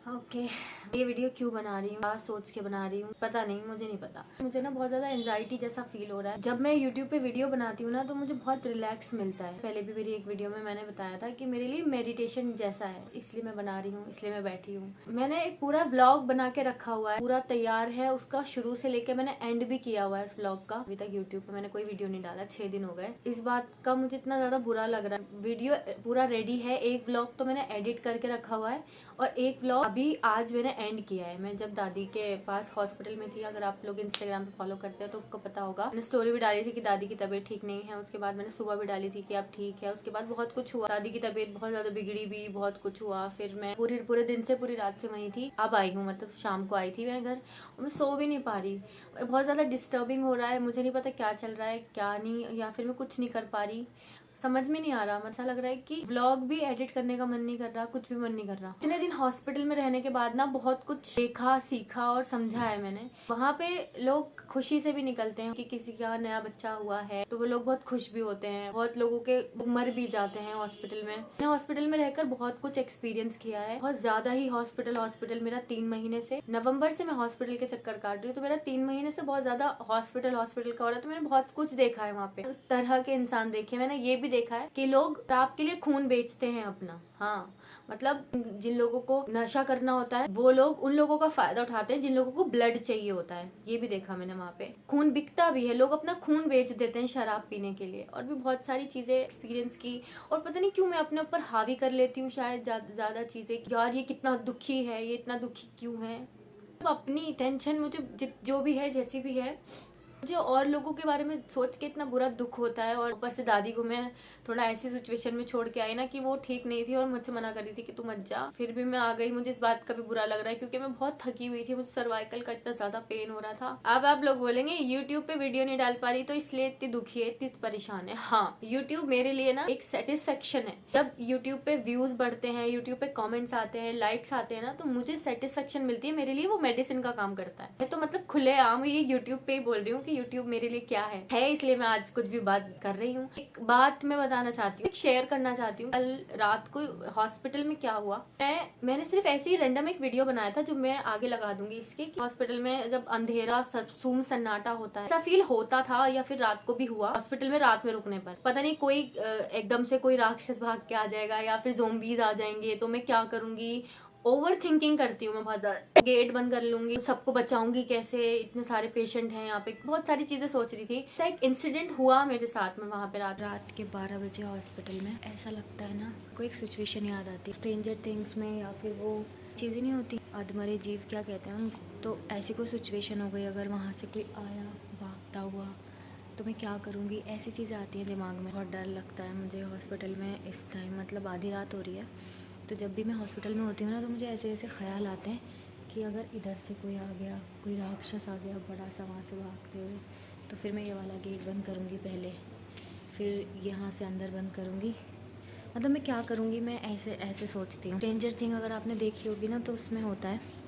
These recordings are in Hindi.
ओके ये वीडियो क्यों बना रही हूँ, क्या सोच के बना रही हूँ पता नहीं, मुझे नहीं पता। मुझे ना बहुत ज्यादा एंजाइटी जैसा फील हो रहा है। जब मैं यूट्यूब पे वीडियो बनाती हूँ ना तो मुझे बहुत रिलैक्स मिलता है। पहले भी मेरी एक वीडियो में मैंने बताया था कि मेरे लिए मेडिटेशन जैसा है, इसलिए मैं बना रही हूँ, इसलिए मैं बैठी हूँ। मैंने एक पूरा व्लॉग बना के रखा हुआ है, पूरा तैयार है, उसका शुरू से लेके मैंने एंड भी किया हुआ है उस व्लॉग का। अभी तक यूट्यूब पे मैंने कोई वीडियो नहीं डाला, 6 दिन हो गए। इस बात का मुझे इतना ज्यादा बुरा लग रहा है। वीडियो पूरा रेडी है, एक व्लॉग तो मैंने एडिट करके रखा हुआ है और एक व्लॉग अभी आज मैंने एंड किया है। मैं जब दादी के पास हॉस्पिटल में थी, अगर आप लोग इंस्टाग्राम पे फॉलो करते हो तो आपको पता होगा, मैंने स्टोरी भी डाली थी कि दादी की तबीयत ठीक नहीं है। उसके बाद मैंने सुबह भी डाली थी कि आप ठीक है। उसके बाद बहुत कुछ हुआ, दादी की तबीयत बहुत ज्यादा बिगड़ी भी, बहुत कुछ हुआ। फिर मैं पूरे दिन से, पूरी रात से वहीं थी। अब आई हूँ, मतलब शाम को आई थी मैं घर, और मैं सो भी नहीं पा रही। बहुत ज्यादा डिस्टर्बिंग हो रहा है, मुझे नहीं पता क्या चल रहा है क्या नहीं, या फिर मैं कुछ नहीं कर पा रही, समझ में नहीं आ रहा। ऐसा लग रहा है कि व्लॉग भी एडिट करने का मन नहीं कर रहा, कुछ भी मन नहीं कर रहा। इतने दिन हॉस्पिटल में रहने के बाद ना बहुत कुछ देखा, सीखा और समझा है मैंने। वहाँ पे लोग खुशी से भी निकलते हैं कि किसी का नया बच्चा हुआ है तो वो लोग बहुत खुश भी होते हैं। बहुत लोगों के मर भी जाते हैं हॉस्पिटल में। मैंने हॉस्पिटल में रहकर बहुत कुछ एक्सपीरियंस किया है, बहुत ज्यादा ही। हॉस्पिटल मेरा 3 महीने से, नवम्बर से मैं हॉस्पिटल के चक्कर काट रही हूँ, तो मेरा 3 महीने से बहुत ज्यादा हॉस्पिटल का हो रहा है। तो मैंने बहुत कुछ देखा है वहाँ पे, उस तरह के इंसान देखे। मैंने ये भी देखा है कि लोग आपके लिए खून बेचते हैं अपना। हाँ, मतलब जिन लोगों को नशा करना होता है वो लोग उन लोगों का फायदा उठाते हैं जिन लोगों को ब्लड चाहिए होता है। ये भी देखा मैंने वहाँ पे। खून बिकता भी है, लोग अपना खून बेच देते हैं शराब पीने के लिए। और भी बहुत सारी चीजें एक्सपीरियंस की। और पता नहीं क्यों मैं अपने ऊपर हावी कर लेती हूँ शायद ज्यादा चीजें। यार ये कितना दुखी है, ये इतना दुखी क्यों है। अपनी टेंशन मुझे जो भी है, जैसी भी है, मुझे और लोगों के बारे में सोच के इतना बुरा दुख होता है। और ऊपर से दादी को मैं थोड़ा ऐसी सिचुएशन में छोड़ के आई ना कि वो ठीक नहीं थी और मुझसे मना कर रही थी कि तू मत जा, फिर भी मैं आ गई। मुझे इस बात का भी बुरा लग रहा है क्योंकि मैं बहुत थकी हुई थी, मुझे सर्वाइकल का इतना ज्यादा पेन हो रहा था। अब आप लोग बोलेंगे यूट्यूब पे वीडियो नहीं डाल पा रही तो इसलिए इतनी दुखी है, इतनी परेशान है। हाँ, यूट्यूब मेरे लिए ना एक सेटिस्फेक्शन है। जब यूट्यूब पे व्यूज बढ़ते हैं, यूट्यूब पे कॉमेंट्स आते हैं, लाइक्स आते हैं ना, तो मुझे सेटिस्फेक्शन मिलती है। मेरे लिए वो मेडिसिन का काम करता है। तो मतलब खुले आम ये यूट्यूब पे ही बोल रही हूँ कि यूट्यूब मेरे लिए क्या है, इसलिए मैं आज कुछ भी बात कर रही हूँ। एक बात मैं बताना चाहती हूँ, शेयर करना चाहती हूँ। कल रात को हॉस्पिटल में क्या हुआ, मैंने सिर्फ ऐसे ही रैंडम एक वीडियो बनाया था जो मैं आगे लगा दूंगी इसके। हॉस्पिटल में जब अंधेरा सुम सन्नाटा होता है, ऐसा फील होता था, या फिर रात को भी हुआ हॉस्पिटल में। रात में रुकने पर पता नहीं कोई एकदम से कोई राक्षस भाग के आ जाएगा या फिर जोम्बीज आ जाएंगे तो मैं क्या करूंगी। ओवर थिंकिंग करती हूँ मैं बहुत ज्यादा। गेट बंद कर लूंगी, सबको बचाऊंगी कैसे, इतने सारे पेशेंट हैं यहाँ पे, बहुत सारी चीजें सोच रही थी। एक इंसिडेंट हुआ मेरे साथ में वहाँ पे रात के 12 बजे हॉस्पिटल में। ऐसा लगता है ना कोई एक सिचुएशन याद आती है स्ट्रेंजर थिंग्स में, या फिर वो चीजें नहीं होती अधमरे जीव क्या कहते हैं उनको। तो ऐसी कोई सिचुएशन हो गई, अगर वहाँ से कोई आया भागता हुआ तो मैं क्या करूँगी, ऐसी चीज़ें आती हैं दिमाग में। बहुत डर लगता है मुझे हॉस्पिटल में इस टाइम, मतलब आधी रात हो रही है। तो जब भी मैं हॉस्पिटल में होती हूँ ना तो मुझे ऐसे ऐसे ख्याल आते हैं कि अगर इधर से कोई आ गया, कोई राक्षस आ गया बड़ा सा वहाँ से भागते हुए, तो फिर मैं ये वाला गेट बंद करूँगी पहले, फिर यहाँ से अंदर बंद करूँगी। मतलब मैं क्या करूँगी, मैं ऐसे ऐसे सोचती हूँ। स्ट्रेंजर थिंग अगर आपने देखी होगी ना तो उसमें होता है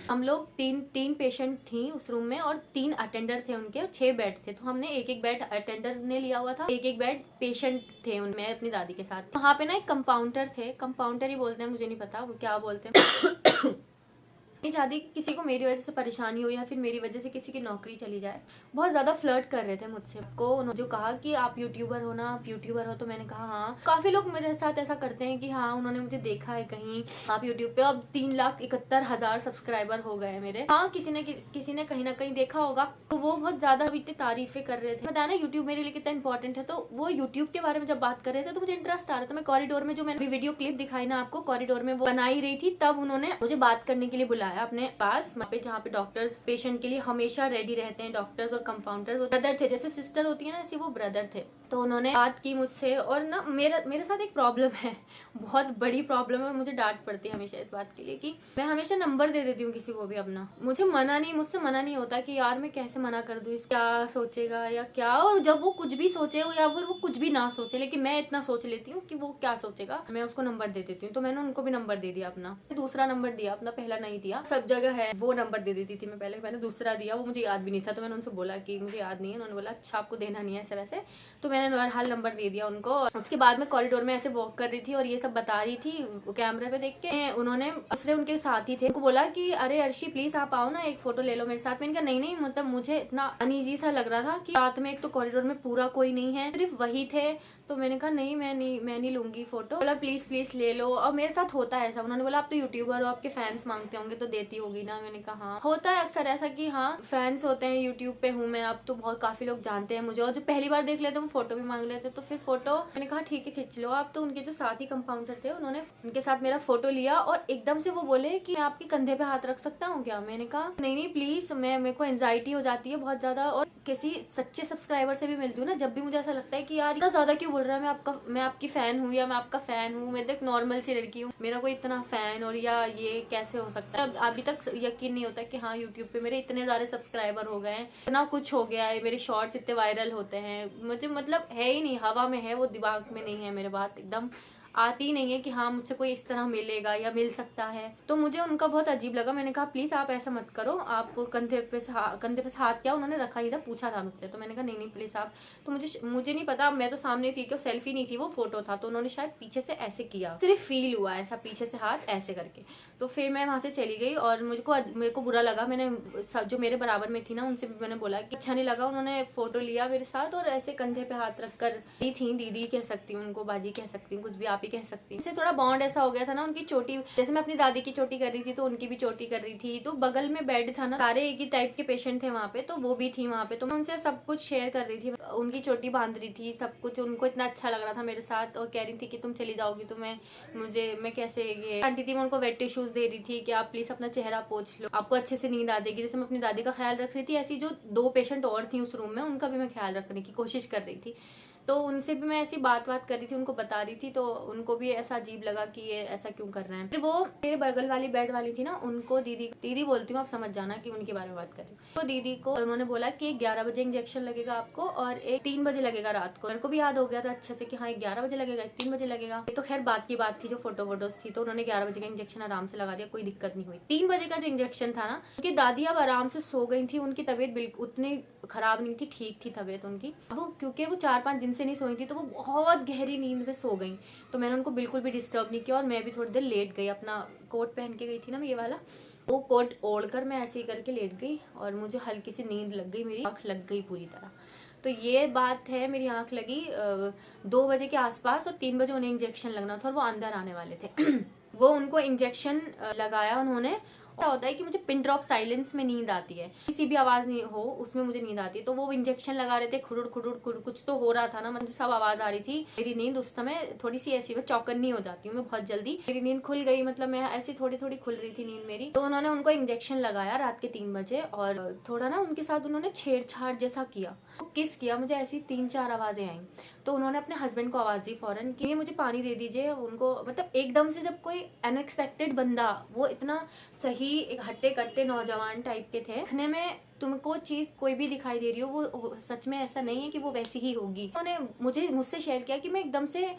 हम लोग तीन पेशेंट थी उस रूम में और 3 अटेंडर थे उनके, और 6 बेड थे। तो हमने एक बेड अटेंडर ने लिया हुआ था, एक बेड पेशेंट थे उनमें अपनी दादी के साथ। वहाँ पे ना एक कंपाउंडर थे, कंपाउंडर ही बोलते हैं, मुझे नहीं पता वो क्या बोलते हैं। नहीं चाहती कि किसी को मेरी वजह से परेशानी हो या फिर मेरी वजह से किसी की नौकरी चली जाए। बहुत ज्यादा फ्लर्ट कर रहे थे मुझसे। को उन्होंने जो कहा कि आप यूट्यूबर हो ना, आप यूट्यूबर हो, तो मैंने कहा हाँ। काफी लोग मेरे साथ ऐसा करते हैं कि हाँ उन्होंने मुझे देखा है कहीं, आप यूट्यूब पे। अब 3,71,000 सब्सक्राइबर हो गए मेरे। हाँ, किसी ने कहीं ना कहीं देखा होगा, तो वो बहुत ज्यादा इतनी तारीफें कर रहे थे। बताया ना यूट्यूब मेरे लिए कितना इंपॉर्टेंट है। तो वो यूट्यूब के बारे में जब बात कर रहे थे तो मुझे इंटरेस्ट आ रहा था। मैं कॉरिडोर में, जो मैंने वीडियो क्लिप दिखाई ना आपको, कॉरिडोर में वो बनाई रही थी, तब उन्होंने मुझे बात करने के लिए बुलाया अपने पास, पे जहाँ पे डॉक्टर्स पेशेंट के लिए हमेशा रेडी रहते हैं। डॉक्टर्स और कंपाउंडर्स ब्रदर थे, जैसे सिस्टर होती है ना ऐसे वो ब्रदर थे। तो उन्होंने बात की मुझसे। और ना मेरे साथ एक प्रॉब्लम है, बहुत बड़ी प्रॉब्लम है, और मुझे डांट पड़ती है हमेशा इस बात के लिए कि मैं हमेशा नंबर दे देती हूँ किसी को भी अपना। मुझसे मना नहीं होता कि यार मैं कैसे मना कर दूँ, क्या सोचेगा या क्या। और जब वो कुछ भी सोचे या फिर वो कुछ भी ना सोचे, लेकिन मैं इतना सोच लेती हूँ कि वो क्या सोचेगा, मैं उसको नंबर दे देती हूँ। तो मैंने उनको भी नंबर दे दिया अपना, दूसरा नंबर दिया अपना, पहला नहीं दिया। सब जगह है वो नंबर दे देती थी मैं पहले, मैंने दूसरा दिया, वो मुझे याद भी नहीं था। तो मैंने उनसे बोला कि मुझे याद नहीं है, उन्होंने बोला अच्छा आपको देना नहीं है ऐसे वैसे। तो मैंने हर नंबर दे दिया उनको। उसके बाद में कॉरिडोर में ऐसे वॉक कर रही थी और ये सब बता रही थी कैमरे पे देख के। उन्होंने दूसरे उनके साथी थे, उनको बोला कि अरे अर्शी प्लीज आप आओ ना, एक फोटो ले लो मेरे साथ। मैंने कहा नहीं, मतलब मुझे इतना अनईजी सा लग रहा था कि रात में एक तो कॉरिडोर में पूरा कोई नहीं है, सिर्फ वही थे। तो मैंने कहा नहीं मैं नहीं लूंगी फोटो। बोला प्लीज ले लो। और मेरे साथ होता है ऐसा। उन्होंने बोला आप तो यूट्यूबर हो, आपके फैंस मांगते होंगे तो देती होगी ना। मैंने कहा हाँ, होता है अक्सर ऐसा कि हाँ फैंस होते हैं, यूट्यूब पे हूँ मैं, अब तो बहुत काफी लोग जानते हैं मुझे, और जो पहली बार देख लेते वो फोटो भी मांग लेते। तो फिर फोटो मैंने कहा ठीक है खींच लो आप। तो उनके जो साथी कंपाउंडर थे उन्होंने उनके साथ मेरा फोटो लिया और एकदम से वो बोले कि मैं आपके कंधे पे हाथ रख सकता हूँ क्या। मैंने कहा नहीं प्लीज, मेरे को एंजाइटी हो जाती है बहुत ज्यादा, और किसी सच्चे सब्सक्राइबर से भी मिलती हूँ ना, जब भी मुझे ऐसा लगता है कि यार इतना ज्यादा क्यों बोल रहा है, मैं आपकी फैन हूँ या मैं आपका फैन हूँ, मैं तो एक नॉर्मल सी लड़की हूँ, मेरा कोई इतना फैन और या ये कैसे हो सकता है। अभी तक यकीन नहीं होता कि हाँ यूट्यूब पे मेरे इतने सारे सब्सक्राइबर हो गए हैं, इतना कुछ हो गया है, मेरे शॉर्ट्स इतने वायरल होते हैं, मुझे मतलब है ही नहीं, हवा में है वो, दिमाग में नहीं है, मेरे बात एकदम आती नहीं है कि हाँ मुझसे कोई इस तरह मिलेगा या मिल सकता है। तो मुझे उनका बहुत अजीब लगा। मैंने कहा प्लीज आप ऐसा मत करो, आप कंधे पे से हाथ, क्या उन्होंने रखा ही था, पूछा था मुझसे। तो मैंने कहा नहीं प्लीज आप, तो मुझे नहीं पता, मैं तो सामने थी कि सेल्फी नहीं थी वो फोटो था। तो उन्होंने शायद पीछे से ऐसे किया, सिर्फ फील हुआ ऐसा पीछे से हाथ ऐसे करके। तो फिर मैं वहां से चली गई और मेरे को बुरा लगा। मैंने जो मेरे बराबर में थी ना उनसे भी मैंने बोला कि अच्छा नहीं लगा। उन्होंने फोटो लिया मेरे साथ और ऐसे कंधे पे हाथ रखकर थी, दीदी कह सकती हूँ उनको, बाजी कह सकती हूँ, कुछ भी आप ही कह सकती हूँ। थोड़ा बॉन्ड ऐसा हो गया था ना। उनकी चोटी, जैसे मैं अपनी दादी की चोटी कर रही थी तो उनकी भी चोटी कर रही थी। तो बगल में बेड था ना, सारे एक ही टाइप के पेशेंट थे वहाँ पे, तो वो भी थी वहाँ पे। तो मैं उनसे सब कुछ शेयर कर रही थी, उनकी चोटी बांध रही थी, सब कुछ। उनको इतना अच्छा लग रहा था मेरे साथ और कह रही थी कि तुम चली जाओगी तो मैं कैसे, ये आंटी थी, मैं उनको वेट टिश्यूज दे रही थी कि आप प्लीज अपना चेहरा पोंछ लो, आपको अच्छे से नींद आ जाएगी। जैसे मैं अपनी दादी का ख्याल रख रही थी, ऐसी जो 2 पेशेंट और थी उस रूम में उनका भी मैं ख्याल रखने की कोशिश कर रही थी। तो उनसे भी मैं ऐसी बात कर रही थी, उनको बता रही थी। तो उनको भी ऐसा अजीब लगा कि ये ऐसा क्यों कर रहे हैं। फिर वो मेरे बगल वाली बेड वाली थी ना, उनको दीदी बोलती हूँ, आप समझ जाना कि उनके बारे में बात कर रही हूँ। तो दीदी को उन्होंने बोला कि 11 बजे इंजेक्शन लगेगा आपको और एक 3 बजे लगेगा रात को। मेरे को भी याद हो गया था अच्छे से कि हाँ 11 बजे लगेगा, 3 बजे लगेगा। तो खैर बात की बात थी, जो फोटोज थी। तो उन्होंने 11 बजे का इंजेक्शन आराम से लगा दिया, कोई दिक्कत नहीं हुई। 3 बजे का जो इंजेक्शन था ना, उनकी दादी अब आराम से सो गई थी, उनकी तबीयत बिल्कुल उतनी खराब नहीं थी, ठीक थी तबीयत उनकी। अब क्योंकि वो 4-5 दिन से नहीं सोई थी तो वो बहुत गहरी नींद में सो गई। तो मैंने उनको बिल्कुल भी डिस्टर्ब नहीं किया और मैं भी थोड़ी देर लेट गई। अपना कोट पहन के गई थी ना मैं ये वाला, वो कोट ओढ़कर मैं ऐसे ही करके लेट गई और मुझे हल्की सी नींद लग गई, मेरी आंख लग गई पूरी तरह। तो ये बात है, मेरी आंख लगी 2 बजे के आसपास और 3 बजे उन्हें इंजेक्शन लगना था और वो अंदर आने वाले थे। वो उनको इंजेक्शन लगाया उन्होंने। ऐसा होता है कि मुझे पिन ड्रॉप साइलेंस में नींद आती है, किसी भी आवाज नहीं हो उसमें मुझे नींद आती है। तो वो इंजेक्शन लगा रहे थे, खुरुड़ कुछ तो हो रहा था ना, मुझे सब आवाज आ रही थी। मेरी नींद उस समय थोड़ी सी ऐसी, मैं चौकन्नी हो जाती हूँ मैं बहुत जल्दी। मेरी नींद खुल गई, मतलब मैं ऐसी थोड़ी खुल रही थी नींद मेरी। तो उन्होंने उनको इंजेक्शन लगाया रात के 3 बजे और थोड़ा ना उनके साथ उन्होंने छेड़छाड़ जैसा किया, किस किया, मुझे ऐसी 3-4 आवाजें आई। तो उन्होंने अपने हस्बैंड को आवाज दी फौरन कि मुझे पानी दे दीजिए। उनको मतलब एकदम से, जब कोई अनएक्सपेक्टेड बंदा, वो इतना सही एक हट्टे कट्टे नौजवान टाइप के थे, दिखने में तुमको चीज कोई भी दिखाई दे रही हो, वो सच में ऐसा नहीं है कि वो वैसी ही होगी। उन्होंने मुझसे शेयर किया कि मैं एकदम से,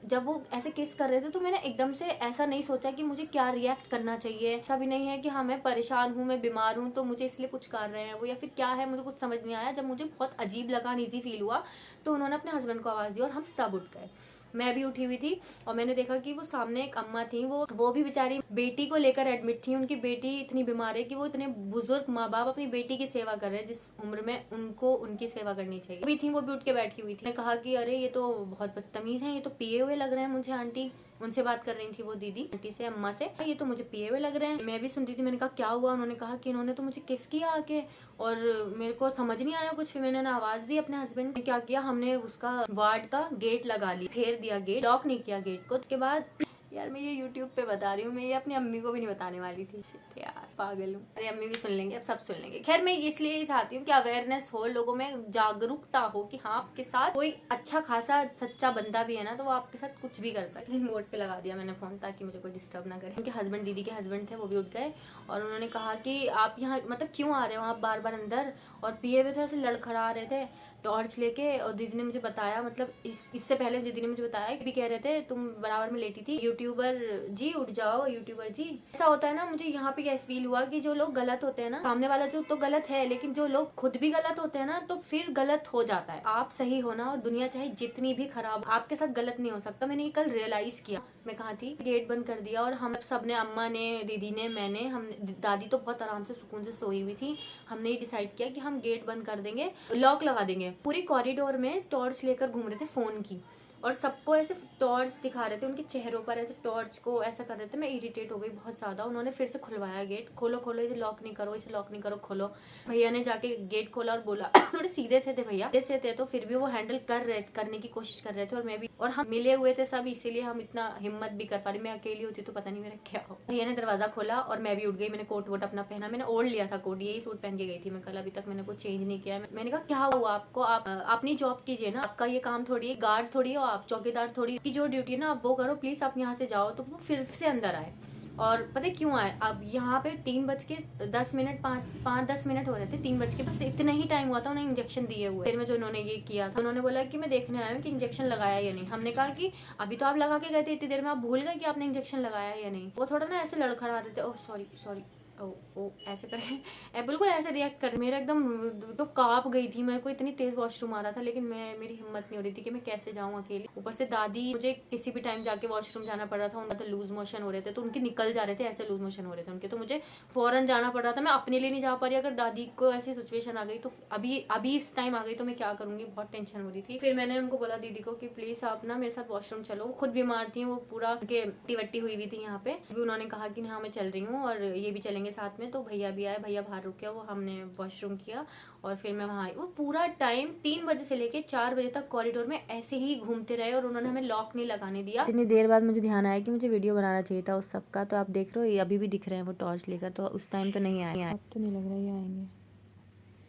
जब वो ऐसे किस कर रहे थे तो मैंने एकदम से ऐसा नहीं सोचा कि मुझे क्या रिएक्ट करना चाहिए। ऐसा भी नहीं है कि हाँ मैं परेशान हूँ, मैं बीमार हूँ तो मुझे इसलिए कुछ कर रहे हैं वो, या फिर क्या है, मुझे कुछ समझ नहीं आया। जब मुझे बहुत अजीब लगा, अनईजी फील हुआ, तो उन्होंने अपने हस्बैंड को आवाज दी और हम सब उठ गए। मैं भी उठी हुई थी और मैंने देखा कि वो सामने एक अम्मा थी, वो भी बेचारी बेटी को लेकर एडमिट थी। उनकी बेटी इतनी बीमार है कि वो इतने बुजुर्ग माँ बाप अपनी बेटी की सेवा कर रहे हैं जिस उम्र में उनको उनकी सेवा करनी चाहिए। वो भी उठ के बैठी हुई थी। मैंने कहा कि अरे ये तो बहुत बदतमीज है, ये तो पिए हुए लग रहे हैं मुझे। आंटी उनसे बात कर रही थी वो दीदी, आंटी से, अम्मा से, ये तो मुझे पिए हुए लग रहे हैं। मैं भी सुन रही थी। मैंने कहा क्या हुआ? उन्होंने कहा कि इन्होंने तो मुझे किस किया आके और मेरे को समझ नहीं आया कुछ। फिर मैंने ना आवाज दी अपने हस्बैंड ने, क्या किया हमने, उसका वार्ड का गेट लगा ली, फेर दिया गेट, लॉक नहीं किया गेट को। उसके बाद यार मैं ये यूट्यूब पे बता रही हूँ, मैं ये अपनी अम्मी को भी नहीं बताने वाली थी। शिट यार, पागल हूँ। अरे अम्मी भी सुन लेंगे, अब सब सुन लेंगे। खैर मैं इसलिए चाहती हूँ कि अवेयरनेस हो, लोगों में जागरूकता हो कि हाँ आपके साथ कोई अच्छा खासा सच्चा बंदा भी है ना, तो वो आपके साथ कुछ भी कर सकते। मोड पे लगा दिया मैंने फोन ताकि मुझे कोई डिस्टर्ब ना करे। उनके हस्बैंड, दीदी के हस्बैंड थे, वो भी उठ गए और उन्होंने कहा कि आप यहाँ मतलब क्यों आ रहे हो आप बार बार अंदर, और पिए हुए थे, ऐसे लड़खड़ा रहे थे। टॉर्च लेके, और दीदी ने मुझे बताया, मतलब इससे पहले दीदी ने मुझे बताया कि भी कह रहे थे तुम बराबर में लेटी थी, यूट्यूबर जी उठ जाओ, यूट्यूबर जी। ऐसा होता है ना, मुझे यहाँ पे क्या फील हुआ कि जो लोग गलत होते हैं ना, सामने वाला जो तो गलत है, लेकिन जो लोग खुद भी गलत होते हैं ना, तो फिर गलत हो जाता है। आप सही हो ना, और दुनिया चाहे जितनी भी खराब, आपके साथ गलत नहीं हो सकता। मैंने ये कल रियलाइज किया। मैं कहाँ थी, गेट बंद कर दिया, और हम सबने, अम्मा ने, दीदी ने, मैंने, हम, दादी तो बहुत आराम से सुकून से सोई हुई थी, हमने ये डिसाइड किया कि हम गेट बंद कर देंगे, लॉक लगा देंगे। पूरी कॉरिडोर में टॉर्च लेकर घूम रहे थे फोन की, और सबको ऐसे टॉर्च दिखा रहे थे, उनके चेहरों पर ऐसे टॉर्च को ऐसा कर रहे थे। मैं इरिटेट हो गई बहुत ज्यादा। उन्होंने फिर से खुलवाया गेट, खोलो खोलो, इसे लॉक नहीं करो, इसे लॉक नहीं करो, खोलो। भैया ने जाके गेट खोला और बोला थोड़े सीधे थे भैया, सीधे थे, तो फिर भी वो हैंडल करने की कोशिश कर रहे थे, और मैं भी, और हम मिले हुए थे सब, इसीलिए हम इतना हिम्मत भी कर पा रही। मैं अकेली होती तो पता नहीं मेरा क्या हो। भैया ने दरवाजा खोला और मैं भी उठ गई। मैंने कोट वोट अपना पहना, मैंने ओढ़ लिया था कोट, यही सूट पहन के गई थी मैं कल, अभी तक मैंने कुछ चेंज नहीं किया। मैंने कहा क्या हुआ आपको, आप अपनी जॉब कीजिए ना, आपका ये काम थोड़ी है, गार्ड थोड़ी हो आप, चौकीदार थोड़ी की, जो ड्यूटी है ना आप वो करो, प्लीज आप यहाँ से जाओ। तो वो फिर से अंदर आए, और पता है क्यों आए? अब यहाँ पे 3:10 5-10 मिनट हो रहे थे, 3 बस इतना ही टाइम हुआ था, उन्हें इंजेक्शन दिए हुए। फिर में जो उन्होंने ये किया था, उन्होंने बोला कि मैं देखने आया हूँ कि इंजेक्शन लगाया या नहीं। हमने कहा कि अभी तो आप लगा के गए थे, इतनी देर में आप भूल गए कि आपने इंजेक्शन लगाया या नहीं। वो थोड़ा ना ऐसे लड़खड़ा रहे थे, ओह सॉरी सॉरी, ओ ऐसे करे, बिल्कुल ऐसे रिएक्ट कर। मेरा एकदम तो कांप गई थी, मेरे को इतनी तेज वॉशरूम आ रहा था, लेकिन मेरी हिम्मत नहीं हो रही थी कि मैं कैसे जाऊं अकेले। ऊपर से दादी, मुझे किसी भी टाइम जाके वॉशरूम जाना पड़ रहा था, उनका तो लूज मोशन हो रहे थे, तो उनके निकल जा रहे थे, ऐसे लूज मोशन हो रहे थे उनके, तो मुझे फौरन जाना पड़ रहा था। मैं अपने लिए नहीं जा पा रही, अगर दादी को ऐसी सिचुएशन आ गई तो अभी इस टाइम आ गई तो मैं क्या करूंगी, बहुत टेंशन हो रही थी। फिर मैंने उनको बोला दीदी को कि प्लीज आप ना मेरे साथ वॉशरूम चलो। वो खुद बीमार थी, वो पूरा वट्टी हुई थी यहाँ पे। उन्होंने कहा कि हाँ मैं चल रही हूँ, और ये भी चलेंगे साथ में। तो भैया भी आए, भैया बाहर रुके, वो हमने वॉशरूम किया, और फिर मैं वहां आई। वो पूरा टाइम 3 बजे से लेके 4 बजे तक कॉरिडोर में ऐसे ही घूमते रहे, और उन्होंने हमें लॉक नहीं लगाने दिया। इतनी देर बाद मुझे ध्यान आया कि मुझे वीडियो बनाना चाहिए था उस सबका। तो आप देख रहे हो, ये अभी भी दिख रहे हैं वो टॉर्च लेकर, तो उस टाइम तो नहीं आए, अब तो नहीं लग रहा ये आएंगे।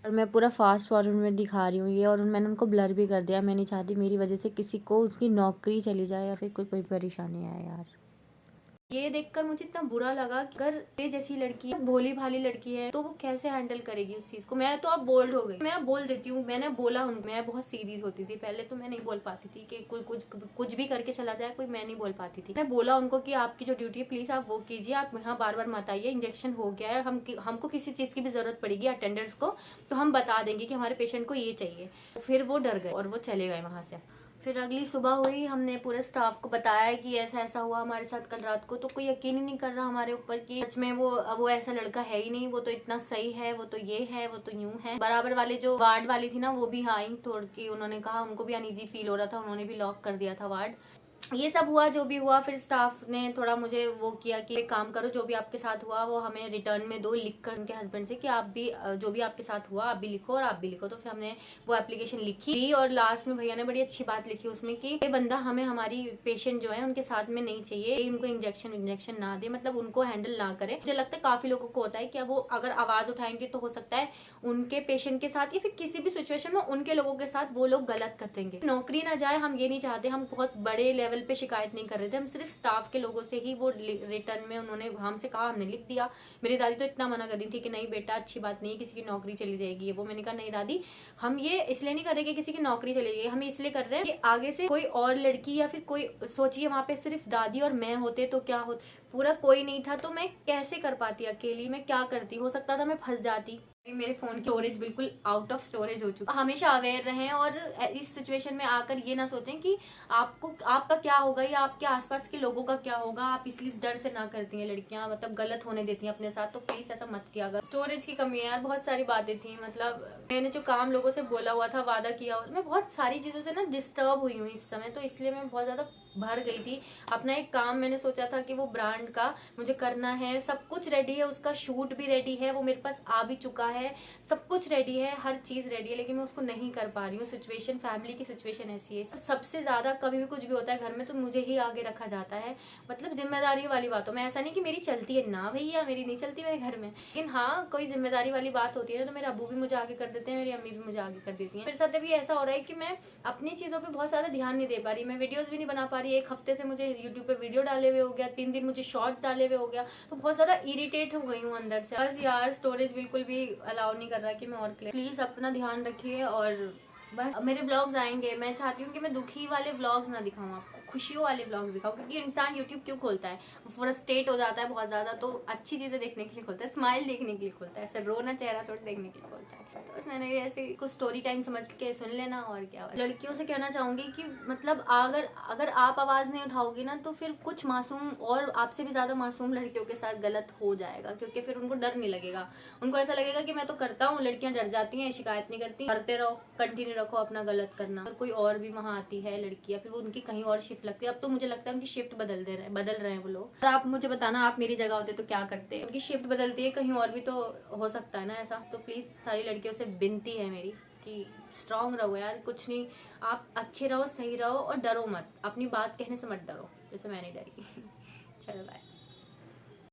और मैं पूरा फास्ट फॉरवर्ड में दिखा रही हूँ ये, और मैंने उनको ब्लर भी कर दिया। मैं नहीं चाहती मेरी वजह से किसी को उसकी नौकरी चली जाए या फिर कोई परेशानी आए यार। ये देखकर मुझे इतना बुरा लगा कि अगर ये जैसी लड़की है, भोली भाली लड़की है, तो वो कैसे हैंडल करेगी उस चीज को। मैं तो अब बोल्ड हो गई, मैं बोल देती हूँ। मैंने बोला हूँ, मैं बहुत सीधी होती थी पहले, तो मैं नहीं बोल पाती थी कि कोई कुछ भी करके चला जाए कोई, मैं नहीं बोल पाती थी। मैं बोला उनको कि आपकी जो ड्यूटी है प्लीज आप वो कीजिए, आप यहाँ बार बार मत आइए, इंजेक्शन हो गया है, हमको किसी चीज की भी जरूरत पड़ेगी अटेंडर्स को, तो हम बता देंगे कि हमारे पेशेंट को ये चाहिए। फिर वो डर गए और वो चले गए वहां से। फिर अगली सुबह हुई, हमने पूरे स्टाफ को बताया कि ऐसा ऐसा हुआ हमारे साथ कल रात को। तो कोई यकीन ही नहीं कर रहा हमारे ऊपर कि सच में वो ऐसा लड़का है ही नहीं, वो तो इतना सही है, वो तो ये है, वो तो यूं है। बराबर वाले जो वार्ड वाली थी ना, वो भी आई तोड़ के, उन्होंने कहा उनको भी अनईजी फील हो रहा था, उन्होंने भी लॉक कर दिया था वार्ड। ये सब हुआ जो भी हुआ। फिर स्टाफ ने थोड़ा मुझे वो किया कि एक काम करो, जो भी आपके साथ हुआ वो हमें रिटर्न में दो, लिख कर उनके हस्बैंड से कि आप भी जो भी आपके साथ हुआ आप भी लिखो और आप भी लिखो। तो फिर हमने वो एप्लीकेशन लिखी, और लास्ट में भैया ने बड़ी अच्छी बात लिखी उसमें कि ये बंदा हमें, हमारी पेशेंट जो है उनके साथ में नहीं चाहिए, इनको इंजेक्शन ना दे, मतलब उनको हैंडल ना करे। मुझे लगता है काफी लोगों को होता है कि वो अगर आवाज उठाएंगे तो हो सकता है उनके पेशेंट के साथ या फिर किसी भी सिचुएशन में उनके लोगों के साथ वो लोग गलत कर देंगे। नौकरी ना जाए, हम ये नहीं चाहते, हम बहुत बड़े लेवल पे शिकायत नहीं कर रहे थे, हम सिर्फ स्टाफ के लोगों से ही वो रिटर्न में उन्होंने हमसे कहा, हमने लिख दिया। मेरी दादी तो इतना मना कर रही थी कि नहीं बेटा अच्छी बात नहीं, किसी की नौकरी चली जाएगी वो। मैंने कहा नहीं दादी, हम ये इसलिए नहीं कर रहे कि किसी की नौकरी चली जाएगी, हम इसलिए कर रहे हैं कि आगे से कोई और लड़की या फिर कोई, सोचिए वहां पे सिर्फ दादी और मैं होते तो क्या होता, पूरा कोई नहीं था, तो मैं कैसे कर पाती अकेली, मैं क्या करती, हो सकता था मैं फंस जाती। मेरे फोन की स्टोरेज बिल्कुल आउट ऑफ स्टोरेज हो चुका। हमेशा अवेयर रहें, और इस सिचुएशन में आकर ये ना सोचें कि आपका क्या होगा या आपके आसपास के लोगों का क्या होगा। आप इसलिए इस डर से ना करती हैं लड़कियां, मतलब गलत होने देती हैं अपने साथ, तो प्लीज ऐसा मत किया अगर। स्टोरेज की कमी है यार, बहुत सारी बातें थी, मतलब मैंने जो काम लोगों से बोला हुआ था, वादा किया हुआ, मैं बहुत सारी चीजों से ना डिस्टर्ब हुई हूँ इस समय, तो इसलिए मैं बहुत ज्यादा भर गई थी। अपना एक काम मैंने सोचा था कि वो ब्रांड का मुझे करना है, सब कुछ रेडी है, उसका शूट भी रेडी है, वो मेरे पास आ भी चुका है, सब कुछ रेडी है, हर चीज रेडी है, लेकिन मैं उसको नहीं कर पा रही हूँ। सिचुएशन, फैमिली की सिचुएशन ऐसी है। सबसे ज्यादा कभी भी कुछ भी होता है घर में तो मुझे ही आगे रखा जाता है, मतलब जिम्मेदारी वाली बातों में। ऐसा नहीं कि मेरी चलती है ना भैया, मेरी नहीं चलती मेरे घर में, लेकिन हाँ कोई जिम्मेदारी वाली बात होती है ना, तो मेरे अबू भी मुझे आगे कर देते हैं, मेरी अम्मी भी मुझे आगे कर देती है। मेरे साथ भी ऐसा हो रहा है कि मैं अपनी चीजों पर बहुत ज्यादा ध्यान नहीं दे पा रही, मैं वीडियोज भी नहीं बना पा रही। एक हफ्ते से मुझे यूट्यूब पे वीडियो डाले हुए हो गया, 3 दिन मुझे शॉर्ट्स डाले हुए हो गया, तो बहुत ज्यादा इरिटेट हो गई हूँ अंदर से। बस यार स्टोरेज बिल्कुल भी अलाउ नहीं कर रहा कि मैं और प्लीज अपना ध्यान रखिए और बस मेरे व्लॉग्स आएंगे, मैं चाहती हूँ कि मैं दुखी वाले व्लॉग्स ना दिखाऊं आपको, खुशियों वाले व्लॉग्स दिखाऊं, क्योंकि इंसान यूट्यूब क्यों खोलता है, फ्रस्ट्रेट हो जाता है बहुत ज्यादा, तो अच्छी चीजें देखने के लिए खोलता है, स्माइल देखने के लिए खोलता है, ऐसे रोना चेहरा थोड़ा देखने के लिए खोलता है। तो बस मैंने ऐसे कुछ स्टोरी टाइम समझ के सुन लेना, और क्या। लड़कियों से कहना चाहूंगी कि मतलब अगर आप आवाज नहीं उठाओगी ना, तो फिर कुछ मासूम और आपसे भी ज्यादा मासूम लड़कियों के साथ गलत हो जाएगा, क्योंकि फिर उनको डर नहीं लगेगा, उनको ऐसा लगेगा कि मैं तो करता हूँ, लड़कियां डर जाती हैं, शिकायत नहीं करती, करते रहो, कंटिन्यू रखो अपना गलत करना। अगर कोई और भी वहां आती है लड़की, या फिर वो उनकी कहीं और शिफ्ट लगती है, अब तो मुझे लगता है उनकी शिफ्ट बदल रहे हैं वो लोग। आप मुझे बताना, आप मेरी जगह होते तो क्या करते। उनकी शिफ्ट बदलती है, कहीं और भी तो हो सकता है ना ऐसा। तो प्लीज सारी लड़कियों से विनती है मेरी कि स्ट्रांग रहो यार, कुछ नहीं, आप अच्छे रहो, सही रहो, और डरो मत, अपनी बात कहने से मत डरो, जैसे मैं नहीं डरी। चलो बाय।